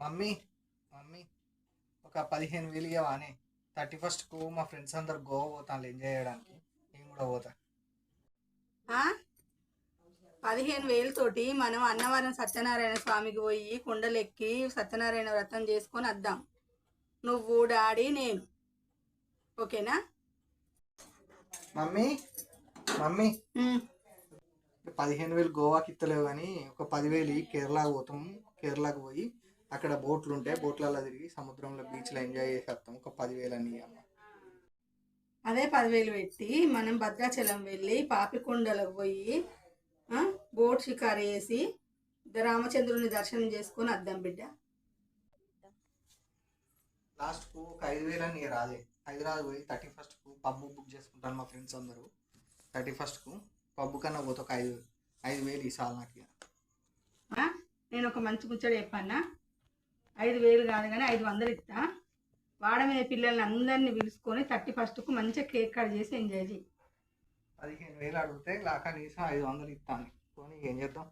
Mummy mummy ఒక 15,000 ఇవ్వవానే. 31st మా friends అందరు గోవా పోతాను ఎంజాయ్ చేయడానికి. నేను కూడా పోతా. 15,000 తోటి మనం అన్నవరం సత్యనారాయణ స్వామికి పోయి కొండలెక్కి సత్యనారాయణ వ్రతం చేసుకొని వద్దాం. నువ్వు, డాడీ, నేను. ఓకేనా? మమ్మీ మమ్మీ 15,000 గోవాకి ఇస్తలేవు కానీ ఒక 10,000 కేరళకు పోతాం. కేరళకు పోయి అక్కడ బోట్లు ఉంటాయి, బోట్లలో తిరిగి సముద్రంలో బీచ్లో ఎంజాయ్ చేసి వస్తాం. ఒక 10,000 అని అమ్మ. అదే 10,000 పెట్టి మనం భద్రాచలం వెళ్ళి పాపికొండలకు పోయి బోట్ షికారు వేసి రామచంద్రుని దర్శనం చేసుకొని వద్దాం బిడ్డ. లాస్ట్కు ఒక 5,000 అని రాదే. హైదరాబాద్ పోయి 31st పబ్ బుక్ చేసుకుంటాను మా ఫ్రెండ్స్ అందరూ. 31st పబ్ కన్నా పోతే ఒక 5,000 ఇసాలి నాకు. నేను ఒక మంచి ముచ్చట చెప్పన్నా. 5,000 కాదు కానీ 500 ఇస్తా. వాడ మీద పిల్లల్ని అందరినీ పిలుచుకొని 31st మంచిగా కేక్ కట్ చేసి ఎంజాయ్ చేయి. 15,000 అడిగితే కనీసం 500 ఇస్తాను. పోనీ ఏం చేద్దాం.